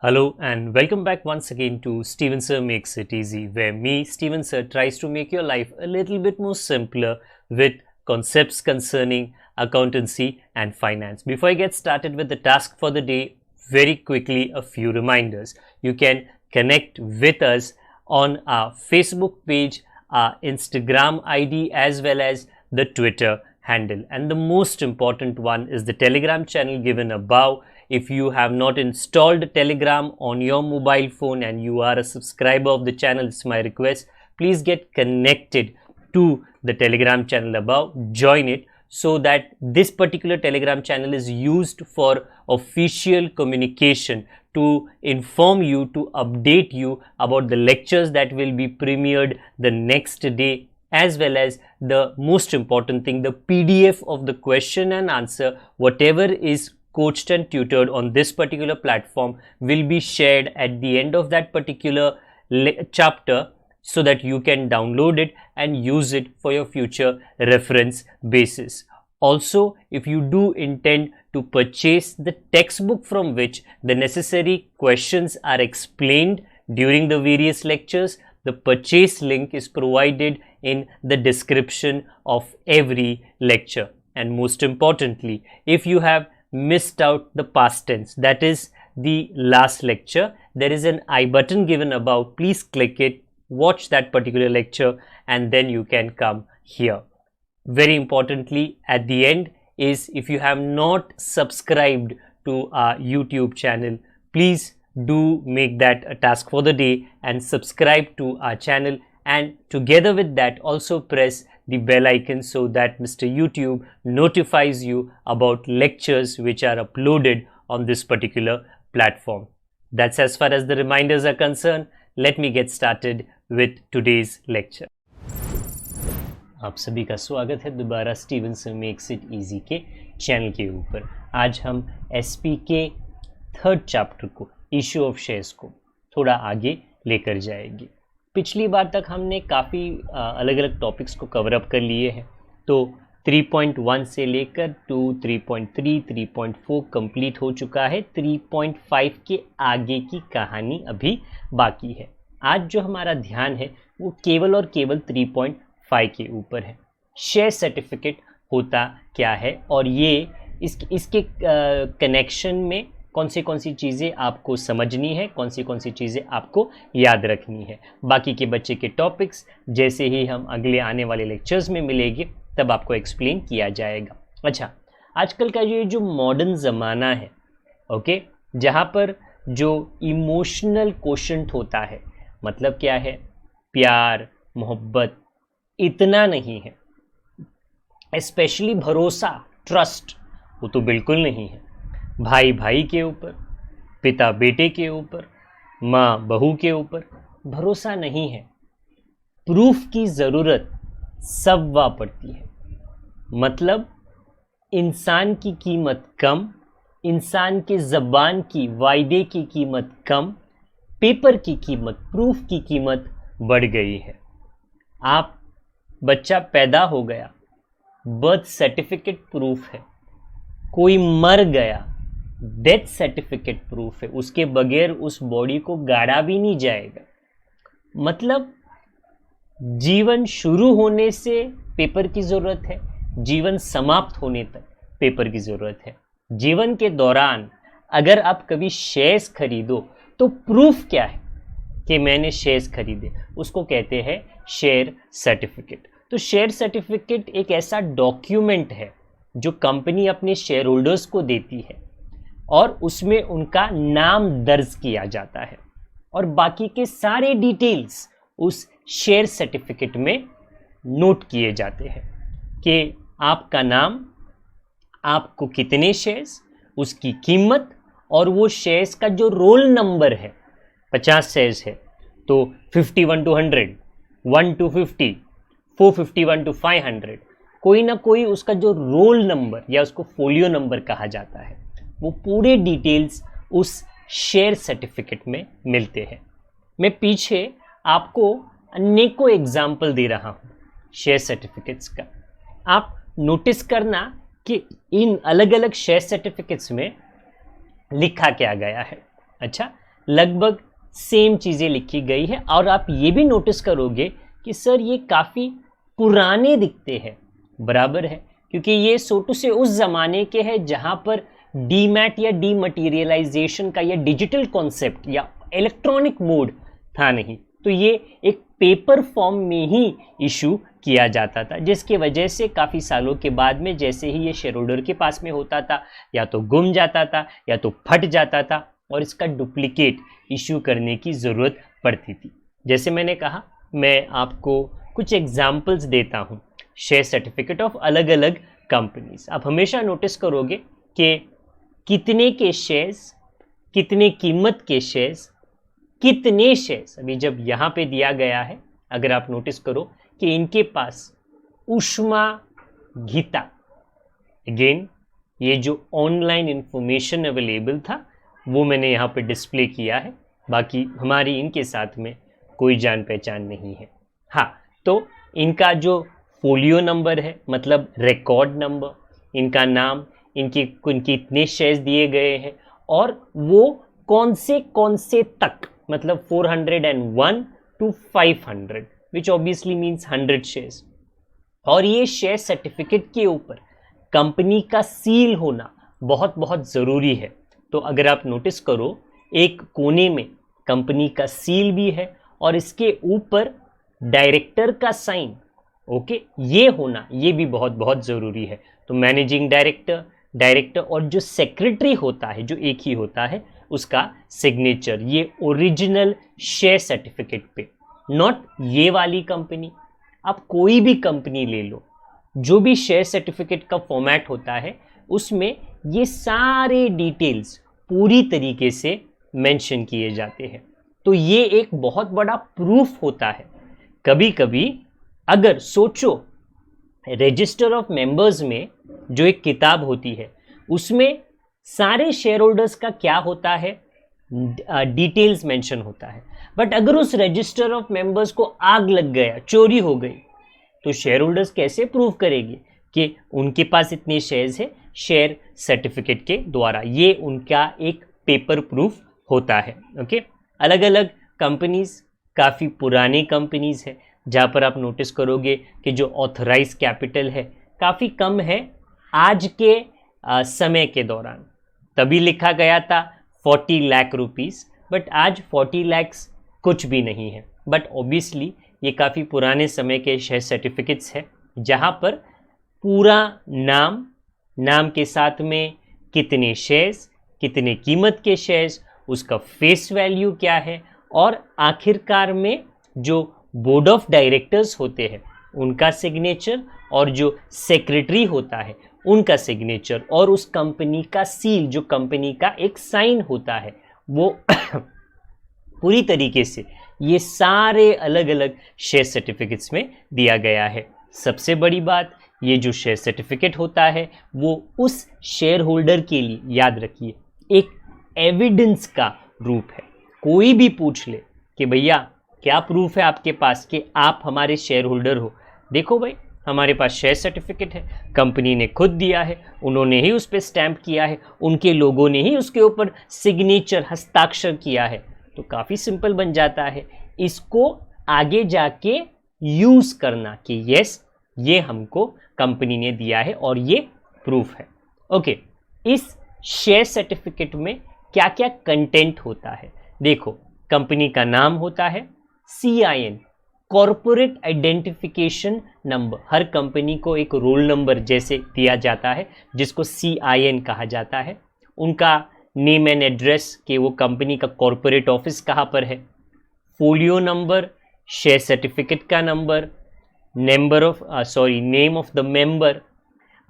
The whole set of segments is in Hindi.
Hello and welcome back once again to Steven Sir Makes It Easy, where me, Steven Sir, tries to make your life a little bit more simpler with concepts concerning accountancy and finance. Before I get started with the task for the day, very quickly a few reminders. You can connect with us on our Facebook page, our Instagram ID, as well as the Twitter handle. And the most important one is the Telegram channel given above. If you have not installed Telegram on your mobile phone and you are a subscriber of the channel, it's my request, please get connected to the Telegram channel above, join it, so that this particular Telegram channel is used for official communication to inform you, to update you about the lectures that will be premiered the next day, as well as the most important thing, the PDF of the question and answer, whatever is coached and tutored on this particular platform will be shared at the end of that particular chapter, so that you can download it and use it for your future reference basis. Also, if you do intend to purchase the textbook from which the necessary questions are explained during the various lectures, the purchase link is provided in the description of every lecture. And most importantly, if you have missed out the past tense, that is the last lecture, there is an I button given above. Please click it, watch that particular lecture, and then you can come here. Very importantly, at the end is, if you have not subscribed to our YouTube channel, please do make that a task for the day and subscribe to our channel, and together with that also press the bell icon so that Mr. YouTube notifies you about lectures which are uploaded on this particular platform. That's as far as the reminders are concerned. Let me get started with today's lecture. आप सभी का स्वागत है दोबारा Steven sir makes it easy के चैनल के ऊपर। आज हम एसपी के थर्ड चैप्टर को, इश्यू ऑफ शेयर्स को थोड़ा आगे लेकर जाएंगे। पिछली बार तक हमने काफ़ी अलग अलग टॉपिक्स को कवर अप कर लिए हैं, तो 3.1 से लेकर 2, 3.3, 3.4 कंप्लीट हो चुका है। 3.5 के आगे की कहानी अभी बाकी है। आज जो हमारा ध्यान है वो केवल और केवल 3.5 के ऊपर है। शेयर सर्टिफिकेट होता क्या है और ये इसके कनेक्शन में कौन सी चीज़ें आपको समझनी है, कौन सी चीज़ें आपको याद रखनी है। बाकी के बच्चे के टॉपिक्स जैसे ही हम अगले आने वाले लेक्चर्स में मिलेंगे तब आपको एक्सप्लेन किया जाएगा। अच्छा, आजकल का ये जो मॉडर्न ज़माना है, ओके, जहाँ पर जो इमोशनल कोशेंट होता है, मतलब क्या है, प्यार मोहब्बत इतना नहीं है, स्पेशली भरोसा, ट्रस्ट, वो तो बिल्कुल नहीं है। भाई भाई के ऊपर, पिता बेटे के ऊपर, माँ बहू के ऊपर भरोसा नहीं है। प्रूफ की ज़रूरत सबवा पड़ती है। मतलब इंसान की कीमत कम, इंसान के ज़बान की, वायदे की कीमत कम, पेपर की कीमत, प्रूफ की कीमत बढ़ गई है। आप बच्चा पैदा हो गया, बर्थ सर्टिफिकेट प्रूफ है। कोई मर गया, डेथ सर्टिफिकेट प्रूफ है। उसके बगैर उस बॉडी को गाड़ा भी नहीं जाएगा। मतलब जीवन शुरू होने से पेपर की ज़रूरत है, जीवन समाप्त होने तक पेपर की ज़रूरत है। जीवन के दौरान अगर आप कभी शेयर्स खरीदो तो प्रूफ क्या है कि मैंने शेयर्स खरीदे, उसको कहते हैं शेयर सर्टिफिकेट। तो शेयर सर्टिफिकेट एक ऐसा डॉक्यूमेंट है जो कंपनी अपने शेयर होल्डर्स को देती है और उसमें उनका नाम दर्ज किया जाता है और बाकी के सारे डिटेल्स उस शेयर सर्टिफिकेट में नोट किए जाते हैं कि आपका नाम, आपको कितने शेयर्स, उसकी कीमत और वो शेयर्स का जो रोल नंबर है। 50 शेयर्स है तो 51 to 100, 1 to 50, 451 to 500, कोई ना कोई उसका जो रोल नंबर या उसको फोलियो नंबर कहा जाता है, वो पूरे डिटेल्स उस शेयर सर्टिफिकेट में मिलते हैं। मैं पीछे आपको अनेकों एग्जाम्पल दे रहा हूँ शेयर सर्टिफिकेट्स का। आप नोटिस करना कि इन अलग अलग शेयर सर्टिफिकेट्स में लिखा क्या गया है। अच्छा, लगभग सेम चीज़ें लिखी गई है। और आप ये भी नोटिस करोगे कि सर ये काफ़ी पुराने दिखते हैं, बराबर है, क्योंकि ये सोटू से उस ज़माने के हैं जहाँ पर डीमैट या डीमटीरियलाइजेशन का या डिजिटल कॉन्सेप्ट या इलेक्ट्रॉनिक मोड था नहीं। तो ये एक पेपर फॉर्म में ही इशू किया जाता था, जिसकी वजह से काफ़ी सालों के बाद में जैसे ही ये शेयर होल्डर के पास में होता था, या तो गुम जाता था या तो फट जाता था और इसका डुप्लीकेट इशू करने की ज़रूरत पड़ती थी। जैसे मैंने कहा, मैं आपको कुछ एग्जाम्पल्स देता हूँ शेयर सर्टिफिकेट ऑफ अलग अलग कंपनीज। आप हमेशा नोटिस करोगे कि कितने के शेयर्स, कितने कीमत के शेयर्स, कितने शेयर्स। अभी जब यहाँ पे दिया गया है, अगर आप नोटिस करो कि इनके पास उष्मा गीता, अगेन ये जो ऑनलाइन इंफॉर्मेशन अवेलेबल था वो मैंने यहाँ पे डिस्प्ले किया है, बाकी हमारी इनके साथ में कोई जान पहचान नहीं है। हाँ, तो इनका जो फोलियो नंबर है, मतलब रिकॉर्ड नंबर, इनका नाम, इनके इतने शेयर्स दिए गए हैं और वो कौन से तक, मतलब 401 to 500 which obviously means 100 shares. और ये शेयर सर्टिफिकेट के ऊपर कंपनी का सील होना बहुत बहुत ज़रूरी है। तो अगर आप नोटिस करो, एक कोने में कंपनी का सील भी है और इसके ऊपर डायरेक्टर का साइन, ओके, ये होना ये भी बहुत बहुत ज़रूरी है। तो मैनेजिंग डायरेक्टर और जो सेक्रेटरी होता है, जो एक ही होता है, उसका सिग्नेचर, ये ओरिजिनल शेयर सर्टिफिकेट पे, नॉट ये वाली कंपनी। आप कोई भी कंपनी ले लो, जो भी शेयर सर्टिफिकेट का फॉर्मेट होता है उसमें ये सारे डिटेल्स पूरी तरीके से मेंशन किए जाते हैं। तो ये एक बहुत बड़ा प्रूफ होता है। कभी कभी अगर सोचो, रजिस्टर ऑफ मेंबर्स में जो एक किताब होती है उसमें सारे शेयर होल्डर्स का क्या होता है, डिटेल्स मेंशन होता है। बट अगर उस रजिस्टर ऑफ मेंबर्स को आग लग गया, चोरी हो गई, तो शेयर होल्डर्स कैसे प्रूव करेंगे कि उनके पास इतने शेयर्स है शेयर सर्टिफिकेट के द्वारा? ये उनका एक पेपर प्रूफ होता है। ओके, अलग अलग कंपनीज, काफ़ी पुरानी कंपनीज है जहाँ पर आप नोटिस करोगे कि जो ऑथराइज कैपिटल है काफ़ी कम है आज के समय के दौरान। तभी लिखा गया था 40 लाख रुपीस, बट आज 40 लाख कुछ भी नहीं है। बट ऑब्वियसली ये काफ़ी पुराने समय के शेयर सर्टिफिकेट्स है जहाँ पर पूरा नाम के साथ में कितने शेयर्स, कितने कीमत के शेयर्स, उसका फेस वैल्यू क्या है, और आखिरकार में जो बोर्ड ऑफ डायरेक्टर्स होते हैं उनका सिग्नेचर और जो सेक्रेटरी होता है उनका सिग्नेचर और उस कंपनी का सील, जो कंपनी का एक साइन होता है, वो पूरी तरीके से ये सारे अलग अलग शेयर सर्टिफिकेट्स में दिया गया है। सबसे बड़ी बात, ये जो शेयर सर्टिफिकेट होता है वो उस शेयर होल्डर के लिए, याद रखिए, एक एविडेंस का रूप है। कोई भी पूछ ले कि भैया क्या प्रूफ है आपके पास कि आप हमारे शेयर होल्डर हो, देखो भाई हमारे पास शेयर सर्टिफिकेट है, कंपनी ने खुद दिया है, उन्होंने ही उस पर स्टैंप किया है, उनके लोगों ने ही उसके ऊपर सिग्नेचर, हस्ताक्षर किया है। तो काफ़ी सिंपल बन जाता है इसको आगे जाके यूज़ करना कि यस ये हमको कंपनी ने दिया है और ये प्रूफ है। ओके, इस शेयर सर्टिफिकेट में क्या क्या कंटेंट होता है? देखो, कंपनी का नाम होता है, CIN, कॉरपोरेट आइडेंटिफिकेशन नंबर। हर कंपनी को एक रोल नंबर जैसे दिया जाता है जिसको CIN कहा जाता है। उनका नेम एंड एड्रेस कि वो कंपनी का कॉरपोरेट ऑफिस कहाँ पर है, फोलियो नंबर, शेयर सर्टिफिकेट का number, name of the member,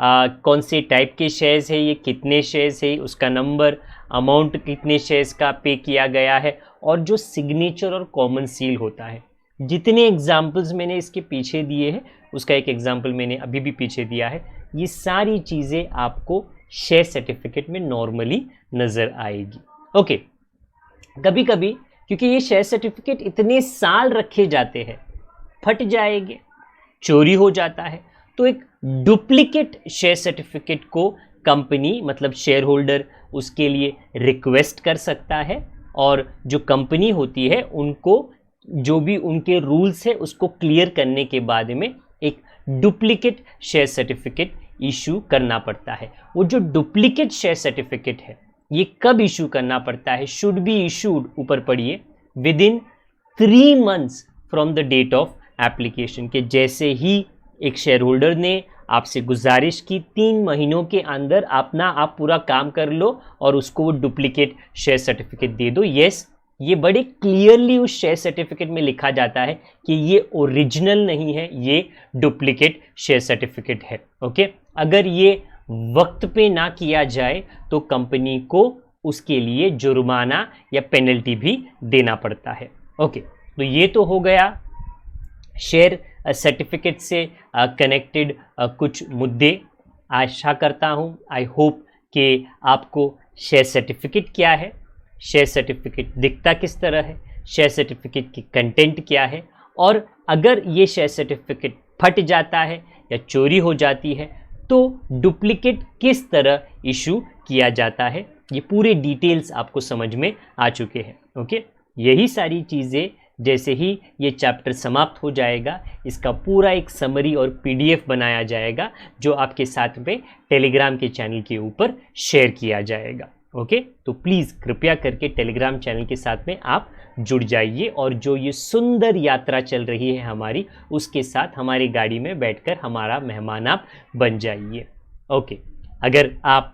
कौन से टाइप के शेयर्स है, ये कितने शेयर्स है, उसका नंबर, अमाउंट कितने शेयर्स का पे किया गया है, और जो सिग्नेचर और कॉमन सील होता है। जितने एग्जाम्पल्स मैंने इसके पीछे दिए हैं उसका एक एग्जाम्पल मैंने अभी भी पीछे दिया है। ये सारी चीज़ें आपको शेयर सर्टिफिकेट में नॉर्मली नज़र आएगी। ओके, कभी कभी क्योंकि ये शेयर सर्टिफिकेट इतने साल रखे जाते हैं, फट जाएंगे, चोरी हो जाता है, तो एक डुप्लीकेट शेयर सर्टिफिकेट को कंपनी, मतलब शेयर होल्डर, उसके लिए रिक्वेस्ट कर सकता है और जो कंपनी होती है उनको जो भी उनके रूल्स है उसको क्लियर करने के बाद में एक डुप्लीकेट शेयर सर्टिफिकेट इशू करना पड़ता है। वो जो डुप्लीकेट शेयर सर्टिफिकेट है ये कब इशू करना पड़ता है? शुड बी इशूड, ऊपर पढ़िए, within 3 months from the date of application. के जैसे ही एक शेयर होल्डर ने आपसे गुजारिश की 3 महीनों के अंदर आप पूरा काम कर लो और उसको वो डुप्लीकेट शेयर सर्टिफिकेट दे दो। यस, ये बड़े क्लियरली उस शेयर सर्टिफिकेट में लिखा जाता है कि ये ओरिजिनल नहीं है, ये डुप्लीकेट शेयर सर्टिफिकेट है। ओके, अगर ये वक्त पे ना किया जाए तो कंपनी को उसके लिए जुर्माना या पेनल्टी भी देना पड़ता है। ओके, तो ये तो हो गया शेयर सर्टिफिकेट से कनेक्टेड कुछ मुद्दे। आशा करता हूँ, आई होप कि आपको शेयर सर्टिफिकेट क्या है, शेयर सर्टिफिकेट दिखता किस तरह है, शेयर सर्टिफिकेट की कंटेंट क्या है, और अगर ये शेयर सर्टिफिकेट फट जाता है या चोरी हो जाती है तो डुप्लीकेट किस तरह इशू किया जाता है, ये पूरे डिटेल्स आपको समझ में आ चुके हैं। ओके, यही सारी चीज़ें जैसे ही ये चैप्टर समाप्त हो जाएगा इसका पूरा एक समरी और पीडीएफ बनाया जाएगा जो आपके साथ में टेलीग्राम के चैनल के ऊपर शेयर किया जाएगा। ओके, तो प्लीज़ कृपया करके टेलीग्राम चैनल के साथ में आप जुड़ जाइए और जो ये सुंदर यात्रा चल रही है हमारी, उसके साथ हमारी गाड़ी में बैठकर हमारा मेहमान आप बन जाइए। ओके, अगर आप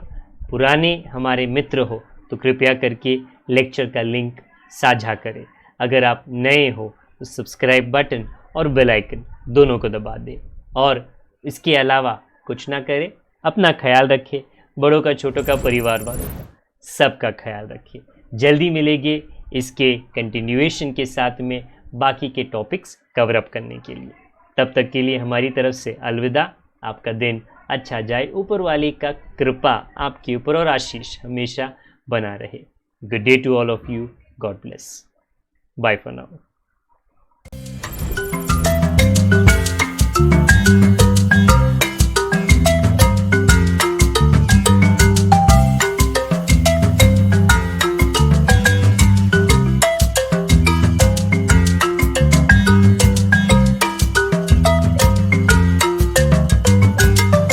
पुराने हमारे मित्र हो तो कृपया करके लेक्चर का लिंक साझा करें। अगर आप नए हो तो सब्सक्राइब बटन और बेल आइकन दोनों को दबा दें, और इसके अलावा कुछ ना करें, अपना ख्याल रखें, बड़ों का छोटों का परिवार वालों का सबका ख्याल रखिए। जल्दी मिलेंगे इसके कंटिन्यूएशन के साथ में बाकी के टॉपिक्स कवर अप करने के लिए। तब तक के लिए हमारी तरफ से अलविदा। आपका दिन अच्छा जाए, ऊपर वाले का कृपा आपके ऊपर और आशीष हमेशा बना रहे। Good day to all of you, God bless, bye for now.